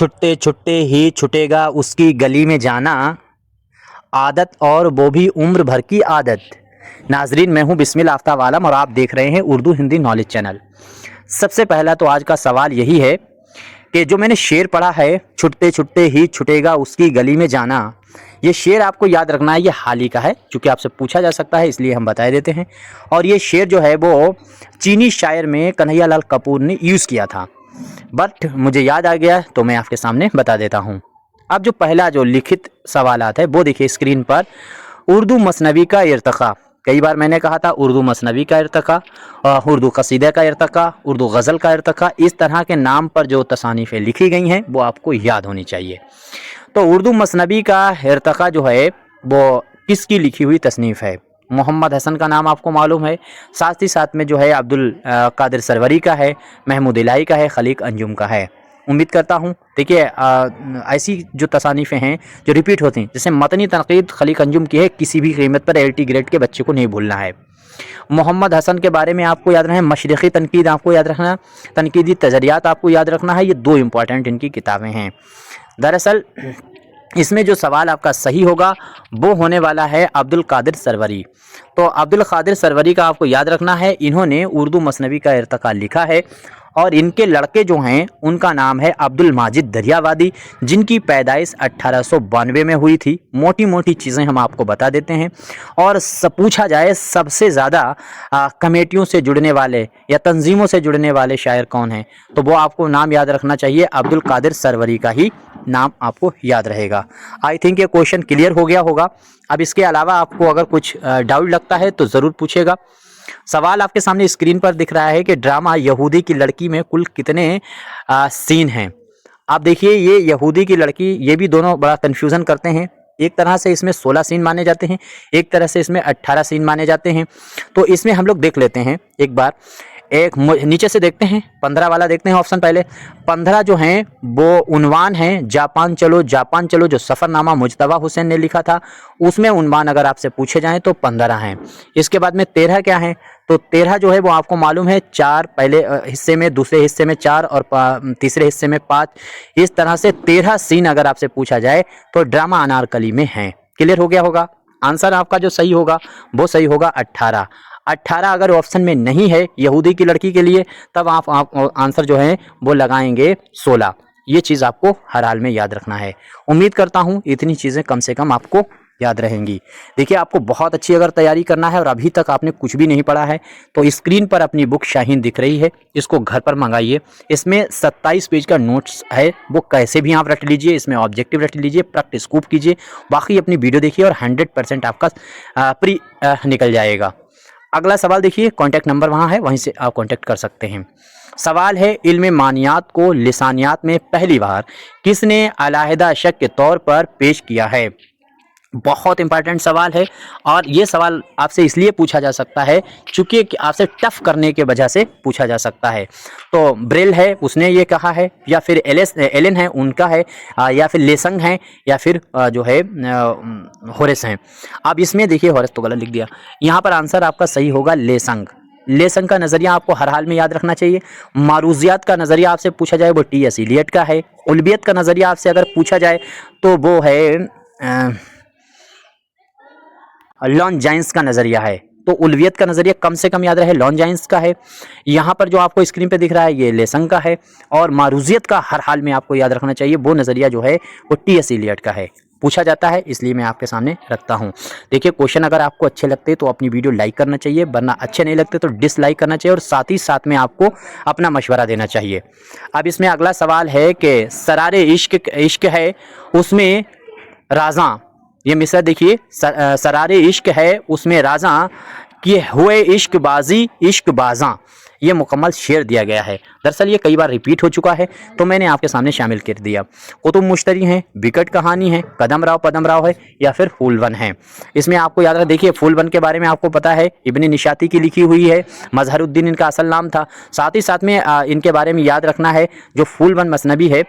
छुट्टे छुट्टे ही छुटेगा उसकी गली में जाना, आदत और वो भी उम्र भर की आदत। नाजरीन, मैं हूं बिस्मिल आफ्ताब आलम और आप देख रहे हैं उर्दू हिंदी नॉलेज चैनल। सबसे पहला तो आज का सवाल यही है कि जो मैंने शेर पढ़ा है, छुट्टे छुट्टे ही छुटेगा उसकी गली में जाना, ये शेर आपको याद रखना है। ये हाल ही का है, चूँकि आपसे पूछा जा सकता है इसलिए हम बता देते हैं। और ये शेर जो है वो चीनी शायर में कन्हैयालाल कपूर ने यूज़ किया था, बट मुझे याद आ गया तो मैं आपके सामने बता देता हूँ। अब जो पहला जो लिखित सवालात है वो देखिए स्क्रीन पर। उर्दू मसनवी का इर्तक़ा, कई बार मैंने कहा था उर्दू मसनवी का इर्तक़ा, उर्दू कसीदे का इर्तक़ा, उर्दू गज़ल का इर्तक़ा, इस तरह के नाम पर जो तसानीफ़ें लिखी गई हैं वो आपको याद होनी चाहिए। तो उर्दू मसनवी का इर्तक़ा जो है वो किसकी लिखी हुई तसनीफ़ है? मोहम्मद हसन का नाम आपको मालूम है, साथ ही साथ में जो है अब्दुल कादिर सरवरी का है, महमूद इलाही का है, खलीक अंजुम का है। उम्मीद करता हूँ देखिए ऐसी जो तसानीफ़ें हैं जो रिपीट होती हैं, जैसे मतनी तनकीद खलीक अंजुम की है, किसी भी कीमत पर 80 ग्रेड के बच्चे को नहीं भूलना है। मोहम्मद हसन के बारे में आपको याद रखना है, मशरिक़ी तनकीद आपको याद रखना, तनकीदी तजरियात आपको याद रखना है। ये दो इम्पॉर्टेंट इनकी किताबें हैं। दरअसल इसमें जो सवाल आपका सही होगा वो होने वाला है अब्दुल कादिर सरवरी। तो अब्दुल कादिर सरवरी का आपको याद रखना है, इन्होंने उर्दू मसनवी का इर्तक़ा लिखा है और इनके लड़के जो हैं उनका नाम है अब्दुल माजिद दरियावादी, जिनकी पैदाइश 1892 में हुई थी। मोटी मोटी चीज़ें हम आपको बता देते हैं। और पूछा जाए सबसे ज़्यादा कमेटियों से जुड़ने वाले या तंजीमों से जुड़ने वाले शायर कौन हैं, तो वो आपको नाम याद रखना चाहिए, अब्दुल कादिर सरवरी का ही नाम आपको याद रहेगा। आई थिंक ये क्वेश्चन क्लियर हो गया होगा। अब इसके अलावा आपको अगर कुछ डाउट लगता है तो ज़रूर पूछेगा। सवाल आपके सामने स्क्रीन पर दिख रहा है कि ड्रामा यहूदी की लड़की में कुल कितने सीन हैं। आप देखिए ये यहूदी की लड़की, ये भी दोनों बड़ा कन्फ्यूज़न करते हैं। एक तरह से इसमें 16 सीन माने जाते हैं, एक तरह से इसमें 18 सीन माने जाते हैं। तो इसमें हम लोग देख लेते हैं एक बार, एक नीचे से देखते हैं, 15 वाला देखते हैं ऑप्शन पहले। 15 जो हैं वो उन्वान हैं, जापान चलो जापान चलो, जो सफ़रनामा मुजतबा हुसैन ने लिखा था, उसमें उन्वान अगर आपसे पूछे जाएं तो 15 हैं। इसके बाद में 13 क्या है, तो 13 जो है वो आपको मालूम है, 4 पहले हिस्से में, दूसरे हिस्से में 4 और तीसरे हिस्से में 5। इस तरह से 13 सीन अगर आपसे पूछा जाए तो ड्रामा अनारकली में हैं। क्लियर हो गया होगा। आंसर आपका जो सही होगा वो सही होगा 18। 18 अगर ऑप्शन में नहीं है यहूदी की लड़की के लिए, तब आप आंसर जो है वो लगाएंगे 16। ये चीज़ आपको हर हाल में याद रखना है। उम्मीद करता हूँ इतनी चीज़ें कम से कम आपको याद रहेंगी। देखिए आपको बहुत अच्छी अगर तैयारी करना है और अभी तक आपने कुछ भी नहीं पढ़ा है तो स्क्रीन पर अपनी बुक शाहीन दिख रही है, इसको घर पर मंगाइए। इसमें 27 पेज का नोट्स है, वो कैसे भी आप रट लीजिए, इसमें ऑब्जेक्टिव रट लीजिए, प्रैक्टिस खूब कीजिए, बाकी अपनी वीडियो देखिए और 100% आपका प्री निकल जाएगा। अगला सवाल देखिए, कॉन्टैक्ट नंबर वहाँ है, वहीं से आप कॉन्टैक्ट कर सकते हैं। सवाल है, इल्म मानियात को लिसानियात में पहली बार किसने अलहदा शक के तौर पर पेश किया है? बहुत इंपॉर्टेंट सवाल है और ये सवाल आपसे इसलिए पूछा जा सकता है चूँकि आपसे टफ करने के वजह से पूछा जा सकता है। तो ब्रेल है, उसने ये कहा है, या फिर एलन है उनका है, या फिर लेसंग है, या फिर जो है होरेस हैं। अब इसमें देखिए होरेस तो गलत लिख दिया, यहाँ पर आंसर आपका सही होगा लेसंग। लेसंग का नज़रिया आपको हर हाल में याद रखना चाहिए। मारूजियात का नज़रिया आपसे पूछा जाए वो टी एस इलियट का है। उल्बियत का नज़रिया आपसे अगर पूछा जाए तो वो है लॉन्जाइंस का नज़रिया है। तो उल्वियत का नज़रिया कम से कम याद रहे लॉन्जाइंस का है। यहाँ पर जो आपको स्क्रीन पे दिख रहा है ये लेसंग का है। और मारूजियत का हर हाल में आपको याद रखना चाहिए, वो नज़रिया जो है वो टी एस इलियट का है। पूछा जाता है इसलिए मैं आपके सामने रखता हूँ। देखिए क्वेश्चन अगर आपको अच्छे लगते तो अपनी वीडियो लाइक करना चाहिए, वरना अच्छे नहीं लगते तो डिसलाइक करना चाहिए, और साथ ही साथ में आपको अपना मशवरा देना चाहिए। अब इसमें अगला सवाल है कि सरारे इश्क है उसमें राजा, ये मिसरा देखिए, सरारे इश्क है उसमें राजा कि हुए इश्क बाजी इश्क बाजा, ये मुकम्मल शेर दिया गया है। दरअसल ये कई बार रिपीट हो चुका है तो मैंने आपके सामने शामिल कर दिया। कुतुब मुश्तरी हैं, विकट कहानी है, कदम राव पदम राव है, या फिर फूलवन है। इसमें आपको याद रखना, देखिए फूलवन के बारे में आपको पता है इब्न निशाती की लिखी हुई है, मजहरुद्दीन इनका असल नाम था। साथ ही साथ में इनके बारे में याद रखना है जो फूलवन मसनबी है,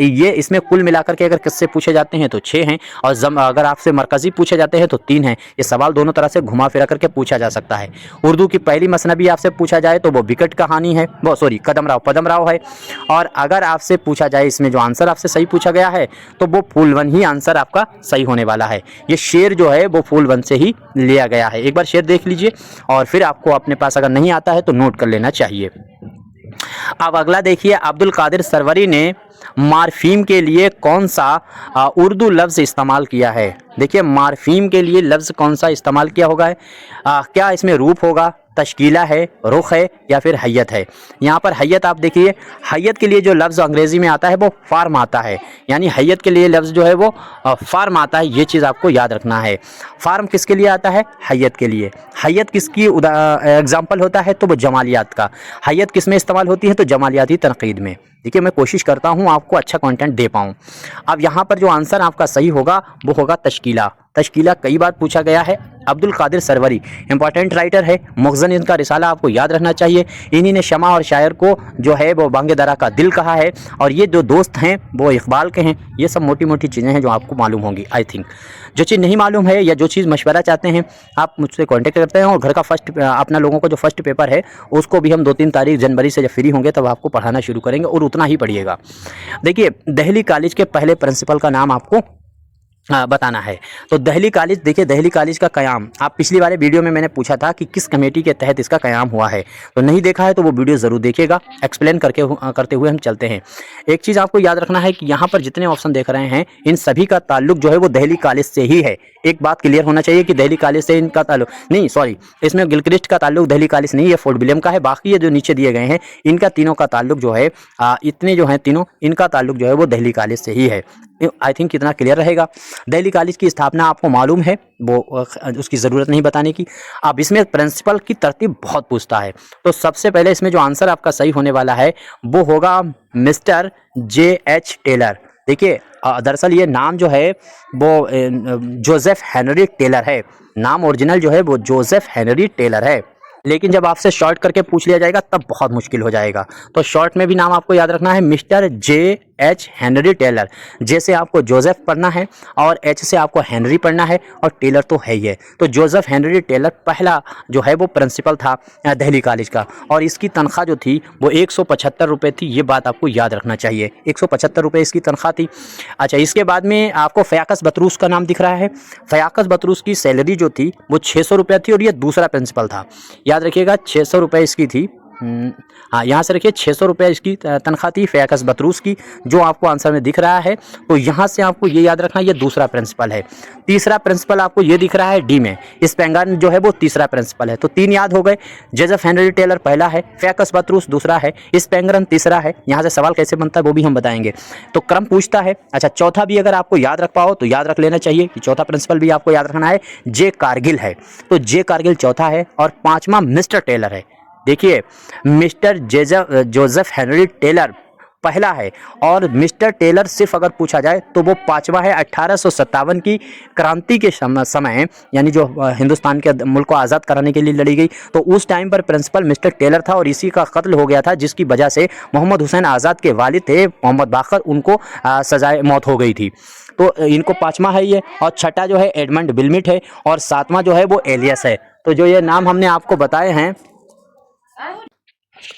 ये इसमें कुल मिलाकर के अगर किससे पूछे जाते हैं तो 6 हैं, और अगर आपसे मरकज़ी पूछे जाते हैं तो 3 हैं। ये सवाल दोनों तरह से घुमा फिरा करके पूछा जा सकता है। उर्दू की पहली मसनबी आपसे पूछा जाए तो वो विकट कहानी है, वो सॉरी कदमराव पदमराव है। और अगर आपसे पूछा जाए इसमें जो आंसर आपसे सही पूछा गया है तो वो फूलवन ही आंसर आपका सही होने वाला है। ये शेर जो है वो फूलवन से ही लिया गया है। एक बार शेर देख लीजिए और फिर आपको अपने पास अगर नहीं आता है तो नोट कर लेना चाहिए। अब अगला देखिए, अब्दुल कादिर सरवरी ने मार्फीम के लिए कौन सा उर्दू लफ्ज़ इस्तेमाल किया है। देखिए मार्फीम के लिए लफ्ज़ कौन सा इस्तेमाल किया होगा है, क्या इसमें रूप होगा, तश्कीला है, रुख है या फिर हैयत है। यहाँ पर हैयत आप देखिए, हैयत के लिए जो लफ्ज़ अंग्रेज़ी में आता है वो फार्म आता है, यानी हैयत के लिए लफ्ज़ जो है वो फार्म आता है। ये चीज़ आपको याद रखना है। फार्म किसके लिए आता है, हैयत के लिए। हैयत किसकी एग्जाम्पल होता है तो वो जमालियात का। हैयत किस में इस्तेमाल होती है तो जमालियाती तनकीद में। देखिए मैं कोशिश करता हूँ आपको अच्छा कंटेंट दे पाऊँ। अब यहाँ पर जो आंसर आपका सही होगा वो होगा तश्कीला। तश्कीला कई बार पूछा गया है। अब्दुल कादिर सरवरी इंपॉर्टेंट राइटर है, मुखज़न इनका रिसाला आपको याद रखना चाहिए। इन्हीं ने शमा और शायर को जो है वो बांगे दरा का दिल कहा है, और ये जो दोस्त हैं वो इकबाल के हैं। ये सब मोटी मोटी चीज़ें हैं जो आपको मालूम होंगी। आई थिंक जो चीज़ नहीं मालूम है या जो चीज़ मशवरा चाहते हैं आप मुझसे कॉन्टेक्ट करते हैं, और घर का फर्स्ट अपना लोगों का जो फर्स्ट पेपर है उसको भी हम 2-3 तारीख जनवरी से जब फ्री होंगे तब आपको पढ़ाना शुरू करेंगे, और उतना ही पढ़िएगा। देखिए दिल्ली कॉलेज के पहले प्रिंसिपल का नाम आपको बताना है। तो दिल्ली कॉलेज, देखिए दिल्ली कॉलेज का क़याम आप पिछली वाले वीडियो में मैंने पूछा था कि किस कमेटी के तहत इसका क़याम हुआ है, तो नहीं देखा है तो वो वीडियो ज़रूर देखिएगा। एक्सप्लेन करते हुए हम चलते हैं। एक चीज़ आपको याद रखना है कि यहाँ पर जितने ऑप्शन देख रहे हैं इन सभी का ताल्लुक जो है वो दिल्ली कॉलेज से ही है। एक बात क्लियर होना चाहिए कि दिल्ली कॉलेज से इनका ताल्लुक नहीं, सॉरी इसमें गिलक्रिस्ट का ताल्लुक दिल्ली कॉलेज नहीं है, फोर्ट विलियम का है। बाकी ये जो नीचे दिए गए हैं इनका तीनों का ताल्लुक जो है इतने जो हैं तीनों, इनका ताल्लुक जो है वो दिल्ली कॉलेज से ही है। आई थिंक कितना क्लियर रहेगा। दिल्ली कॉलेज की स्थापना आपको मालूम है, वो उसकी ज़रूरत नहीं बताने की। अब इसमें प्रिंसिपल की तरतीब बहुत पूछता है, तो सबसे पहले इसमें जो आंसर आपका सही होने वाला है वो होगा मिस्टर J.H. टेलर। देखिए दरअसल ये नाम जो है वो जोसेफ हेनरी टेलर है। नाम ओरिजिनल जो है वो जोसेफ हेनरी टेलर है, लेकिन जब आपसे शॉर्ट करके पूछ लिया जाएगा तब बहुत मुश्किल हो जाएगा। तो शॉर्ट में भी नाम आपको याद रखना है मिस्टर J.H. Henry Taylor. जे से आपको जोसेफ पढ़ना है और H से आपको हेनरी पढ़ना है, और टेलर तो है ही है। तो जोसेफ हेनरी टेलर पहला जो है वो प्रिंसिपल था दिल्ली कॉलेज का, और इसकी तनख्वाह जो थी वो 175 रुपये थी। ये बात आपको याद रखना चाहिए, 175 रुपये इसकी तनख्वाह थी। अच्छा, इसके बाद में आपको फ़याकस बतरूस का नाम दिख रहा है। फ़याकस बतरूस की सैलरी जो थी वो 600 रुपये थी, और ये दूसरा प्रिंसिपल था। याद रखिएगा 600 रुपये इसकी थी। हाँ, यहाँ से रखिए 600 रुपये इसकी तनख्वाह थी फ़याकस बतरूस की, जो आपको आंसर में दिख रहा है। तो यहाँ से आपको ये याद रखना, ये दूसरा प्रिंसिपल है। तीसरा प्रिंसिपल आपको ये दिख रहा है डी में, स्पेंगन जो है वो तीसरा प्रिंसिपल है। तो 3 याद हो गए। जोसेफ हेनरी टेलर पहला है, फ़याकस बतरूस दूसरा है, स्पेंगन तीसरा है। यहाँ से सवाल कैसे बनता है वो भी हम बताएंगे, तो क्रम पूछता है। अच्छा, चौथा भी अगर आपको याद रख पाओ तो याद रख लेना चाहिए कि चौथा प्रिंसिपल भी आपको याद रखना है, जे कारगिल है। तो जे कारगिल चौथा है, और 5वां मिस्टर टेलर है। देखिए मिस्टर जोसेफ हेनरी टेलर पहला है, और मिस्टर टेलर सिर्फ अगर पूछा जाए तो वो 5वां है। 1857 की क्रांति के समय, यानी जो हिंदुस्तान के मुल्क को आज़ाद कराने के लिए लड़ी गई, तो उस टाइम पर प्रिंसिपल मिस्टर टेलर था, और इसी का कत्ल हो गया था, जिसकी वजह से मोहम्मद हुसैन आज़ाद के वालिद थे मोहम्मद बाकर, उनको सजाए मौत हो गई थी। तो इनको 5वां है ये, और छठा जो है एडमंड विल्मिट है, और 7वां जो है वो एलियस है। तो जो ये नाम हमने आपको बताए हैं,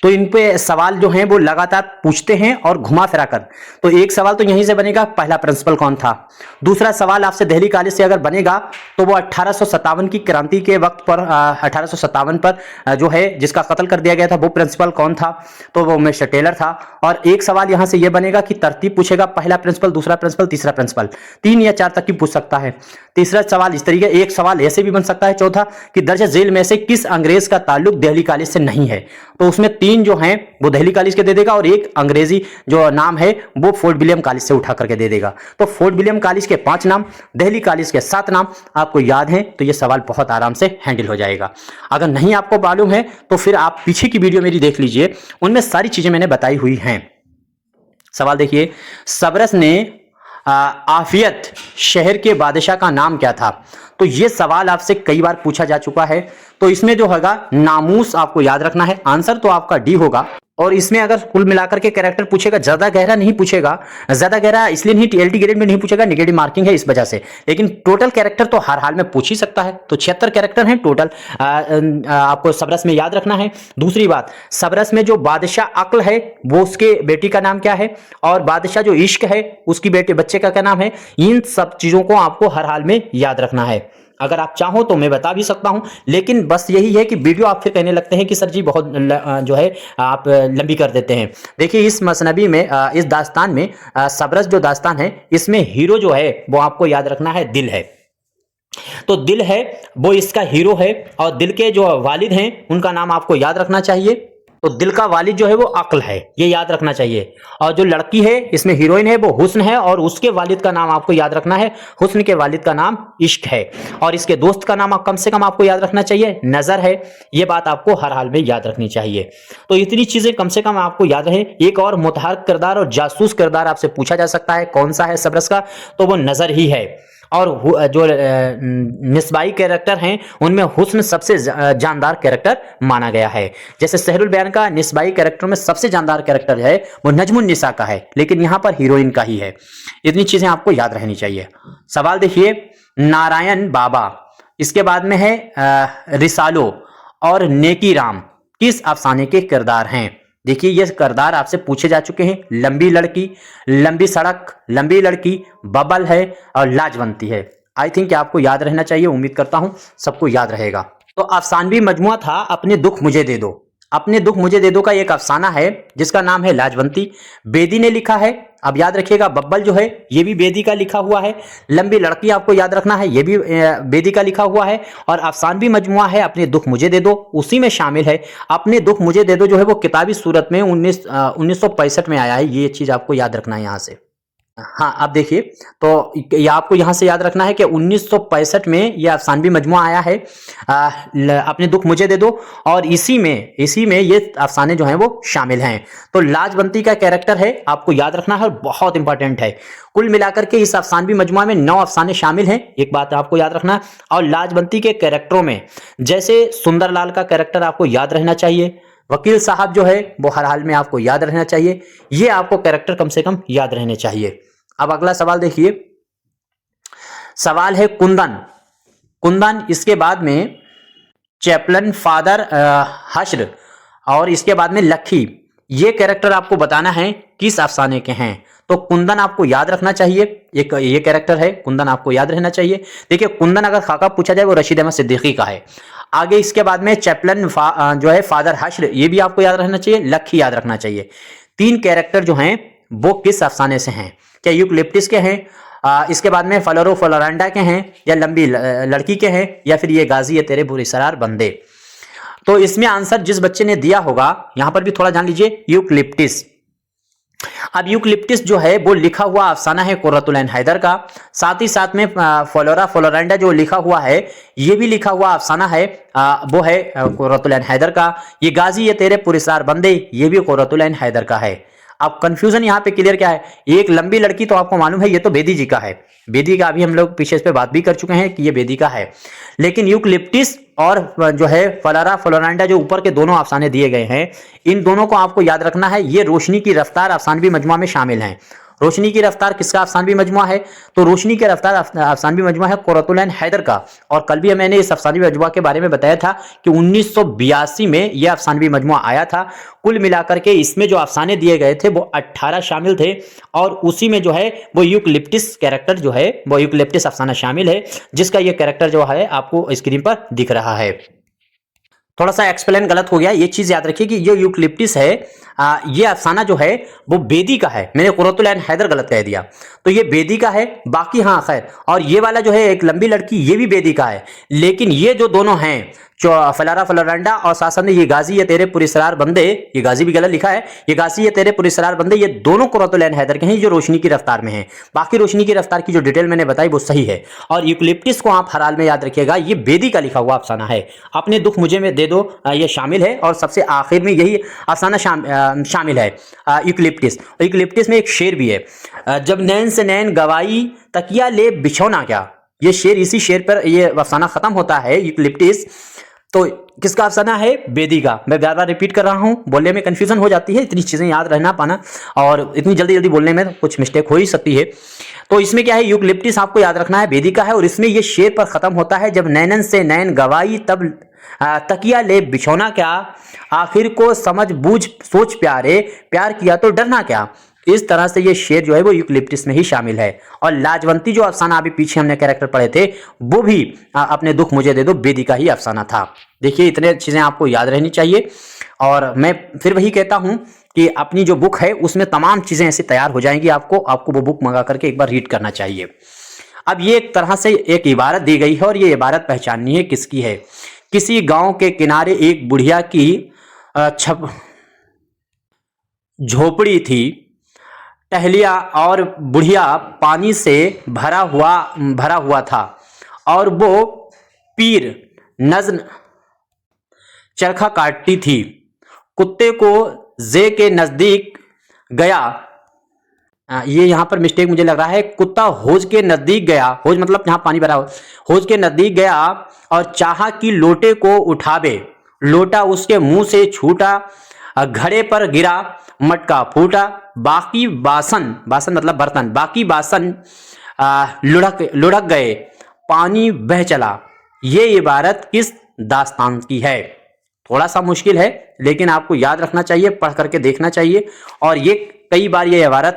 तो इन पे सवाल जो हैं वो लगातार पूछते हैं और घुमा फिरा कर। तो एक सवाल तो यहीं से बनेगा, पहला प्रिंसिपल कौन था। दूसरा सवाल आपसे दिल्ली कॉलेज से अगर बनेगा तो वो 1857 की क्रांति के वक्त पर 1857 पर जो है जिसका कत्ल कर दिया गया था वो प्रिंसिपल कौन था, तो वो मिस्टर टेलर था। और एक सवाल यहां से ये बनेगा कि तरतीब पूछेगा, पहला प्रिंसिपल, दूसरा प्रिंसिपल, तीसरा प्रिंसिपल, 3 या 4 तक की पूछ सकता है। तीसरा सवाल इस तरीके, एक सवाल ऐसे भी बन सकता है चौथा कि दर्ज झेल में से किस अंग्रेज का ताल्लुक दिल्ली कॉलेज से नहीं है, तो उसमें 3 जो हैं वो दिल्ली कॉलेज के दे देगा, और एक अंग्रेजी जो नाम है वो फोर्ट विलियम कॉलेज से उठा करके दे देगा। तो फोर्ट विलियम कॉलेज के 5 नाम, दिल्ली कॉलेज के 7 नाम आपको याद हैं, तो ये सवाल बहुत आराम से हैंडल हो जाएगा। अगर नहीं आपको मालूम है तो फिर आप पीछे की वीडियो मेरी देख लीजिए, उनमें सारी चीजें मैंने बताई हुई हैं। सवाल देखिए, सबरस ने आफियत शहर के बादशाह का नाम क्या था, तो ये सवाल आपसे कई बार पूछा जा चुका है। तो इसमें जो होगा नामूस आपको याद रखना है, आंसर तो आपका डी होगा। और इसमें अगर कुल मिलाकर के कैरेक्टर पूछेगा, ज्यादा गहरा नहीं पूछेगा, ज्यादा गहरा इसलिए नहीं टीएलटी ग्रेड में नहीं पूछेगा, नेगेटिव मार्किंग है इस वजह से, लेकिन टोटल कैरेक्टर तो हर हाल में पूछ ही सकता है। तो 76 कैरेक्टर हैं टोटल, आपको सबरस में याद रखना है। दूसरी बात, सबरस में जो बादशाह अक्ल है वो उसके बेटी का नाम क्या है, और बादशाह जो इश्क है उसकी बेटे बच्चे का क्या नाम है, इन सब चीजों को आपको हर हाल में याद रखना है। अगर आप चाहो तो मैं बता भी सकता हूं, लेकिन बस यही है कि वीडियो आप फिर कहने लगते हैं कि सर जी बहुत जो है आप लंबी कर देते हैं। देखिए इस मसनबी में, इस दास्तान में, सबरस जो दास्तान है इसमें हीरो जो है वो आपको याद रखना है दिल है। तो दिल है वो इसका हीरो है, और दिल के जो वालिद हैं उनका नाम आपको याद रखना चाहिए। तो दिल का वालिद जो है वो अक्ल है, ये याद रखना चाहिए। और जो लड़की है इसमें हीरोइन है वो हुस्न है, और उसके वालिद का नाम आपको याद रखना है, हुस्न के वालिद का नाम इश्क है। और इसके दोस्त का नाम कम से कम आपको याद रखना चाहिए, नजर है। ये बात आपको हर हाल में याद रखनी चाहिए। तो इतनी चीजें कम से कम आपको याद रहे। एक और मुतहर्रिक किरदार और जासूस किरदार आपसे पूछा जा सकता है, कौन सा है सबरस का, तो वो नजर ही है। और जो निस्बाई कैरेक्टर हैं उनमें हुस्न सबसे जानदार कैरेक्टर माना गया है। जैसे सहरुल बयान का निस्बाई कैरेक्टर में सबसे जानदार कैरेक्टर है वो नजमुन निसा का है, लेकिन यहां पर हीरोइन का ही है। इतनी चीजें आपको याद रहनी चाहिए। सवाल देखिए, नारायण बाबा, इसके बाद में है रिसालो और नेकी राम किस अफसाने के किरदार हैं। देखिए ये किरदार आपसे पूछे जा चुके हैं। लंबी लड़की, लंबी सड़क, लंबी लड़की, बबल है और लाजवंती है। आई थिंक आपको याद रहना चाहिए, उम्मीद करता हूं सबको याद रहेगा। तो अफसानवी मजमुआ था अपने दुख मुझे दे दो। अपने दुख मुझे दे दो का एक अफसाना है जिसका नाम है लाजवंती, बेदी ने लिखा है। अब याद रखिएगा बब्बल जो है ये भी बेदी का लिखा हुआ है। लंबी लड़की आपको याद रखना है, ये भी बेदी का लिखा हुआ है। और अफसानवी मजमुआ है अपने दुख मुझे दे दो, उसी में शामिल है। अपने दुख मुझे दे दो जो है वो किताबी सूरत में 1965 में आया है। ये चीज आपको याद रखना है यहाँ से। हाँ अब देखिए, तो ये आपको यहां से याद रखना है कि 1965 में यह अफसानवी मजमुआ आया है, अपने दुख मुझे दे दो, और इसी में ये अफसाने जो हैं वो शामिल हैं। तो लाजवंती का कैरेक्टर है, आपको याद रखना है, बहुत इंपॉर्टेंट है। कुल मिलाकर के इस अफसानवी मजमुआ में 9 अफसाने शामिल हैं, एक बात आपको याद रखना। और लाजवंती के कैरेक्टरों में जैसे सुंदरलाल का कैरेक्टर आपको याद रहना चाहिए, वकील साहब जो है वो हर हाल में आपको याद रहना चाहिए। ये आपको कैरेक्टर कम से कम याद रहने चाहिए। अब अगला सवाल देखिए, सवाल है कुंदन। कुंदन, इसके बाद में चैपलन, फादर हश्र, और इसके बाद में लखी। ये कैरेक्टर आपको बताना है किस अफसाने के हैं। तो कुंदन आपको याद रखना चाहिए, एक ये कैरेक्टर है, कुंदन आपको याद रहना चाहिए। देखिए कुंदन अगर खाका पूछा जाए वो रशीद अहमद सिद्दीकी का है। आगे इसके बाद में चैपलन जो है फादर हश्र, ये भी आपको याद रहना चाहिए। लखी याद रखना चाहिए। 3 कैरेक्टर जो हैं वो किस अफसाने से हैं, क्या यूकलिप्टिस के हैं, इसके बाद में फ्लोरो फ्लोरांडा के हैं, या लंबी लड़की के हैं, या फिर ये गाजी है तेरे बुरीसरार बंदे। तो इसमें आंसर जिस बच्चे ने दिया होगा, यहां पर भी थोड़ा जान लीजिए, यूकलिप्टिस। अब यूकलिप्टिस जो है वो लिखा हुआ अफसाना है कुर्रतुल ऐन हैदर का। साथ ही साथ में फ्लोरा फ्लोरांडा जो लिखा हुआ है ये भी लिखा हुआ अफसाना है, वो है कुर्रतुल ऐन हैदर का। ये गाजी ये तेरे पुरस्कार बंदे, ये भी कुर्रतुल ऐन हैदर का है। अब कंफ्यूजन यहाँ पे क्लियर क्या है, एक लंबी लड़की तो आपको मालूम है ये तो बेदी जी का है, बेदी का अभी हम लोग पीछे इस पे बात भी कर चुके हैं कि ये बेदी का है। लेकिन यूकलिप्टिस और जो है फ्लोरा फ्लोरांडा जो ऊपर के दोनों अफसाने दिए गए हैं, इन दोनों को आपको याद रखना है। ये रोशनी की रफ्तार अफसानवी मजमुआ में शामिल हैं। रोशनी की रफ्तार किसका अफसानवी मजमुआ है, तो रोशनी की रफ्तार अफसानवी मजमुआ है कुर्रतुल ऐन हैदर का। और कल भी मैंने इस अफसानवी मजमुआ के बारे में बताया था कि 1982 में यह अफसानवी मजमुआ आया था। कुल मिलाकर के इसमें जो अफसाने दिए गए थे वो 18 शामिल थे, और उसी में जो है वो यूकलिप्टिस कैरेक्टर जो है वो यूकलिप्टिस अफसाना शामिल है, जिसका ये कैरेक्टर जो है आपको स्क्रीन पर दिख रहा है। थोड़ा सा एक्सप्लेन गलत हो गया, ये चीज याद रखिए कि ये यूकलिप्टिस है, ये अफसाना जो है वो बेदी का है। मैंने कुर्रतुल ऐन हैदर गलत कह दिया, तो ये बेदी का है। बाकी हाँ खैर, और ये वाला जो है एक लंबी लड़की, ये भी बेदी का है। लेकिन ये जो दोनों हैं फ्लोरा फ्लोरांडा और साथ में ये गाजी ये तेरे पुरस्कार बंदे, ये गाजी भी गलत लिखा है, ये गाजी ये तेरे पुरस्कार बंदे, ये दोनों कुर्रतुल ऐन हैदर के हैं जो रोशनी की रफ्तार में हैं। बाकी रोशनी की रफ्तार की जो डिटेल मैंने बताई वो सही है। और यूकलिप्टिस को आप हर हाल में याद रखिएगा, ये बेदी का लिखा हुआ अफसाना है। अपने दुख मुझे में दे दो ये शामिल है, और सबसे आखिर में यही अफसाना शामिल है यूकलिप्टिस। यूकलिप्टिस में एक शेर भी है, जब नैन से नैन गवाई तकिया ले बिछौना क्या। ये शेर, इसी शेर पर ये अफसाना खत्म होता है यूकलिप्टिस। तो किसका अफसाना है? बेदी का। मैं बार बार रिपीट कर रहा हूँ, बोलने में कंफ्यूजन हो जाती है, इतनी चीज़ें याद रहना पाना और इतनी जल्दी जल्दी बोलने में कुछ मिस्टेक हो ही सकती है। तो इसमें क्या है, यूकलिप्टिस आपको याद रखना है, बेदी का है। और इसमें ये शेर पर ख़त्म होता है, जब नैनन से नैन गवाई तब तकिया ले बिछौना क्या, आखिर को समझ बूझ सोच प्यारे, प्यार किया तो डरना क्या। इस तरह से ये शेर जो है वो यूकलिप्टिस में ही शामिल है। और लाजवंती जो अफसाना अभी पीछे हमने कैरेक्टर पढ़े थे, वो भी अपने दुख मुझे दे दो बेदी का ही अफसाना था। देखिए, इतने चीज़ें आपको याद रहनी चाहिए। और मैं फिर वही कहता हूँ कि अपनी जो बुक है उसमें तमाम चीज़ें ऐसे तैयार हो जाएंगी, आपको वो बुक मंगा करके एक बार रीड करना चाहिए। अब ये एक तरह से एक इबारत दी गई है और ये इबारत पहचाननी है किसकी है। किसी गांव के किनारे एक बुढ़िया की छप झोपड़ी थी, टहलिया और बुढ़िया पानी से भरा हुआ था और वो पीर नज्म चरखा काटती थी। कुत्ते को जे के नजदीक गया, ये यहाँ पर मिस्टेक मुझे लग रहा है, कुत्ता हौज के नजदीक गया, हौज मतलब यहाँ पानी भरा हो, हौज के नजदीक गया और चाहा कि लोटे को उठावे, लोटा उसके मुंह से छूटा, घड़े पर गिरा, मटका फूटा, बाकी बासन मतलब बर्तन, बाकी बासन लुढ़क गए, पानी बह चला। ये इबारत किस दास्तान की है? थोड़ा सा मुश्किल है लेकिन आपको याद रखना चाहिए, पढ़ करके देखना चाहिए। और ये कई बार ये इबारत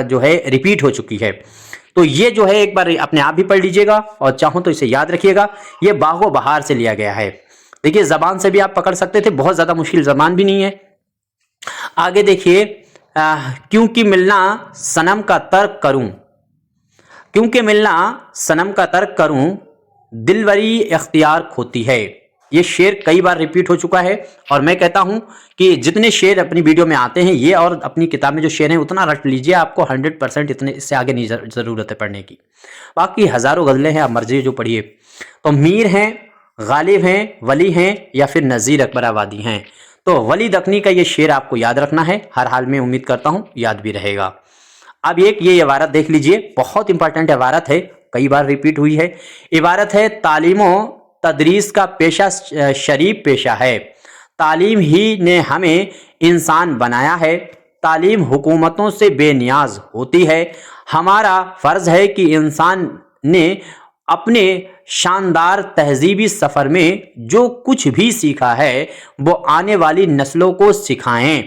जो है रिपीट हो चुकी है। तो ये जो है एक बार अपने आप भी पढ़ लीजिएगा और चाहो तो इसे याद रखिएगा। ये बागो बहार से लिया गया है। देखिए, जबान से भी आप पकड़ सकते थे, बहुत ज्यादा मुश्किल जबान भी नहीं है। आगे देखिए, क्योंकि मिलना सनम का तर्क करूं, क्योंकि मिलना सनम का तर्क करूं, दिलवरी इख्तियार खोती है। ये शेर कई बार रिपीट हो चुका है और मैं कहता हूं कि जितने शेर अपनी वीडियो में आते हैं ये और अपनी किताब में जो शेर हैं उतना रट लीजिए, आपको 100% इतने इससे आगे नहीं ज़रूरत है पढ़ने की। बाकी हज़ारों गज़लें हैं, आप मर्जी जो पढ़िए। तो मीर हैं, गालिब हैं, वली हैं या फिर नज़ीर अकबर आबादी हैं। तो वली दखनी का ये शेर आपको याद रखना है, हर हाल में उम्मीद करता हूँ याद भी रहेगा। अब एक ये इबारत देख लीजिए, बहुत इंपॉर्टेंट इबारत है, कई बार रिपीट हुई है। इबारत है, तालीमो तदरीस का पेशा शरीफ पेशा है, तालीम ही ने हमें इंसान बनाया है, तालीम हुकूमतों से बेनियाज होती है, हमारा फ़र्ज़ है कि इंसान ने अपने शानदार तहजीबी सफ़र में जो कुछ भी सीखा है वो आने वाली नस्लों को सिखाएं।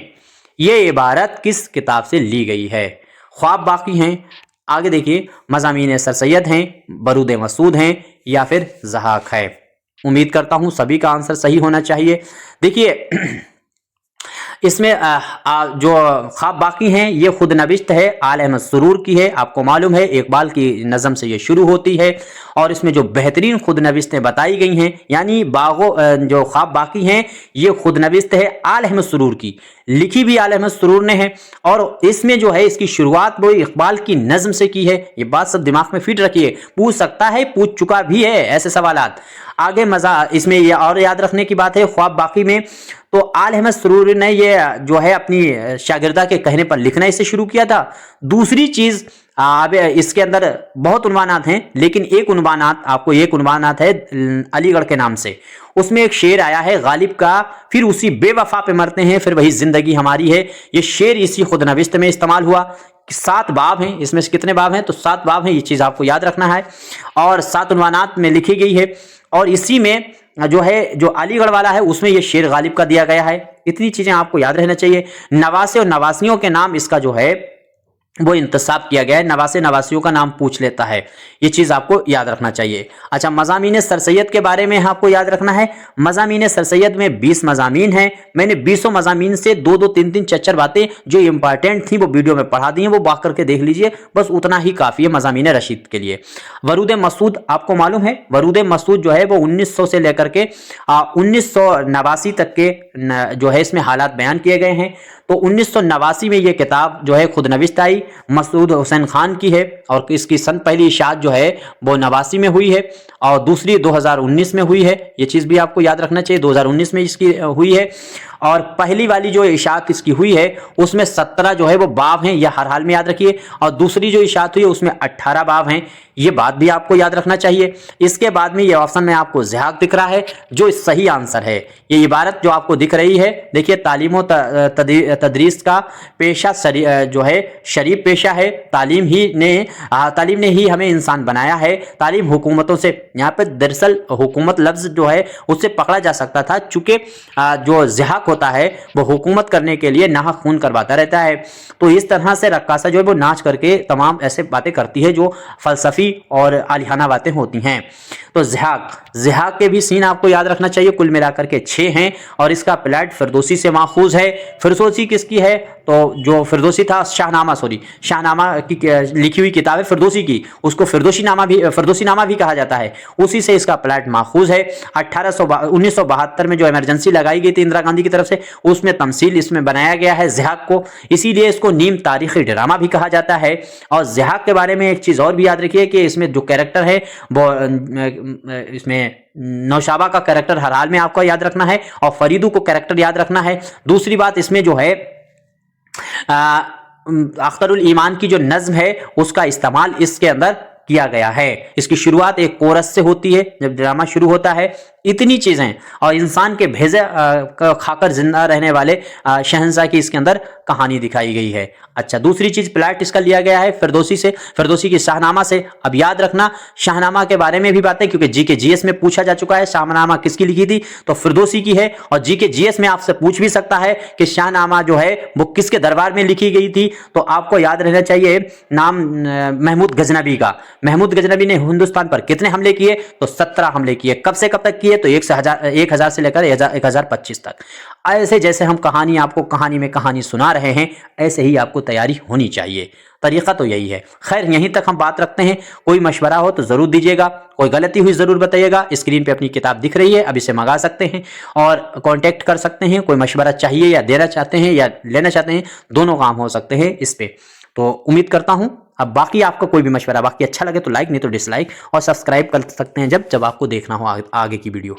ये इबारत किस किताब से ली गई है? ख्वाब बाकी हैं, आगे देखिए, मज़ामीन सर सैयद हैं, बरूद मसूद हैं या फिर ज़हाक है। उम्मीद करता हूं सभी का आंसर सही होना चाहिए। देखिए, इसमें जो ख्वाब बाकी हैं ये खुद नविश्त है, आल अहमद सुरूर की है। आपको मालूम है इकबाल की नज़म से ये शुरू होती है और इसमें जो बेहतरीन खुद नविश्तें बताई गई हैं, यानी जो ख्वाब बाकी हैं ये खुद नविश्त है आल अहमद सुरूर की, लिखी भी आल अहमद सुरूर ने है। और इसमें जो है इसकी शुरुआत वो इकबाल की नज़म से की है। ये बात सब दिमाग में फिट रखिए, पूछ सकता है, पूछ चुका भी है ऐसे सवालात। आगे मज़ा इसमें ये और याद रखने की बात है, ख्वाब बाकी में तो आल अहमद सुरूरी ने ये जो है अपनी शागिर्दा के कहने पर लिखना इसे शुरू किया था। दूसरी चीज़, अब इसके अंदर बहुत उन्वानात हैं लेकिन एक उन्वानात है अलीगढ़ के नाम से, उसमें एक शेर आया है गालिब का, फिर उसी बेवफा पे मरते हैं, फिर वही जिंदगी हमारी है। ये शेर इसी खुद नविश्त में इस्तेमाल हुआ। 7 बाब हैं, इसमें से कितने बाब हैं? तो 7 बाब हैं, ये चीज़ आपको याद रखना है और 7 उन्वानात में लिखी गई है। और इसी में जो है जो अलीगढ़ वाला है उसमें ये शेर गालिब का दिया गया है। इतनी चीज़ें आपको याद रहना चाहिए। नवासे और नवासियों के नाम इसका जो है वो इंतसाब किया गया है, नवासे नवासियों का नाम पूछ लेता है, ये चीज़ आपको याद रखना चाहिए। अच्छा, मज़ामीन सर सैयद के बारे में आपको याद रखना है। मज़ामीन सर सैयद में 20 मज़ामीन हैं। मैंने 20 मज़ामीन से 2-2, 3-3, 4-4 बातें जो इंपॉर्टेंट थी वो वीडियो में पढ़ा दी हैं, वो बात करके देख लीजिए, बस उतना ही काफ़ी है मज़ामीन रशीद के लिए। वरूद मसूद आपको मालूम है, वरूद मसूद जो है वो 1900 से लेकर के 1989 तक के जो है इसमें हालात बयान किए गए हैं। तो 1989 में ये किताब जो है खुद नविश्त आई, मसूद हुसैन खान की है और इसकी पहली इशाअत जो है वो 89 में हुई है और दूसरी 2019 में हुई है। ये चीज़ भी आपको याद रखना चाहिए, 2019 में इसकी हुई है। और पहली वाली जो इशाअत इसकी हुई है उसमें 17 जो है वो बाब हैं, यह हर हाल में याद रखिए। और दूसरी जो इशाअत हुई है उसमें 18 बाब हैं, ये बात भी आपको याद रखना चाहिए। इसके बाद में ये ऑप्शन में आपको ज़िहाक दिख रहा है जो सही आंसर है। ये इबारत जो आपको दिख रही है, देखिए तालीम व तदरीस का पेशा जो है शरीफ पेशा है। तालीम ने ही हमें इंसान बनाया है। तालीम हुकूमतों से, यहाँ पे दरअसल हुकूमत लफ्ज़ जो है उससे पकड़ा जा सकता था, चूंकि जो ज़िहाक होता है वो हुकूमत करने के लिए नाहक खून करवाता रहता है। तो इस तरह से रक्कासा जो है वो नाच करके तमाम ऐसे बातें करती है जो फलसफी और आलिहाना बातें होती हैं। तो ज़िहाक के भी सीन आपको याद रखना चाहिए। कुल मिलाकर के 6 हैं और इसका प्लाट फिरदौसी से माखूज है। फिरदौसी किसकी है? तो जो फिरदौसी था शाहनामा की लिखी हुई किताब है फिरदौसी की, उसको फिरदौसी नामा भी कहा जाता है। उसी से इसका प्लाट माखूज है। 1972 में जो इमरजेंसी लगाई गई थी इंदिरा गांधी की तरफ से, उसमें तमसील इसमें बनाया गया है ज़िहाक को, इसीलिए इसको नीम तारीखी ड्रामा भी कहा जाता है। और ज़िहाक के बारे में एक चीज़ और भी याद रखिए कि इसमें जो कैरेक्टर है वो इसमें नौशाबा का कैरेक्टर हर हाल में आपको याद रखना है और फरीदू को कैरेक्टर याद रखना है। दूसरी बात, इसमें जो है अख्तरुल ईमान की जो नज्म है उसका इस्तेमाल इसके अंदर किया गया है। इसकी शुरुआत एक कोरस से होती है जब ड्रामा शुरू होता है। इतनी चीज़ें और इंसान के भेजे खाकर जिंदा रहने वाले शहंशाह की इसके अंदर कहानी दिखाई गई है। अच्छा, दूसरी चीज़ प्लाट इसका लिया गया है फिरदौसी से, फिरदौसी की शाहनामा से। अब याद रखना शाहनामा के बारे में भी बातें, क्योंकि जीके जीएस में पूछा जा चुका है शाहनामा किसकी लिखी थी, तो फिरदौसी की है। और जीके जीएस में आपसे पूछ भी सकता है कि शाहनामा जो है वो किसके दरबार में लिखी गई थी, तो आपको याद रहना चाहिए नाम महमूद गजनबी का। महमूद गजनबी ने हिंदुस्तान पर कितने हमले किए? तो 17 हमले किए। कब से कब तक किए? तो 1000 से लेकर 1025 तक। ऐसे जैसे हम कहानी आपको कहानी में कहानी सुना रहे हैं, ऐसे ही आपको तैयारी होनी चाहिए। तरीका तो यही है। खैर, यहीं तक हम बात रखते हैं। कोई मशवरा हो तो ज़रूर दीजिएगा, कोई गलती हुई ज़रूर बताइएगा। स्क्रीन पे अपनी किताब दिख रही है, अब इसे मंगा सकते हैं और कांटेक्ट कर सकते हैं। कोई मशवरा चाहिए या देना चाहते हैं या लेना चाहते हैं, दोनों काम हो सकते हैं इस पे। तो उम्मीद करता हूँ अब बाकी आपका कोई भी मशवरा बाकी अच्छा लगे तो लाइक, नहीं तो डिसलाइक, और सब्सक्राइब कर सकते हैं जब आपको देखना हो आगे की वीडियो।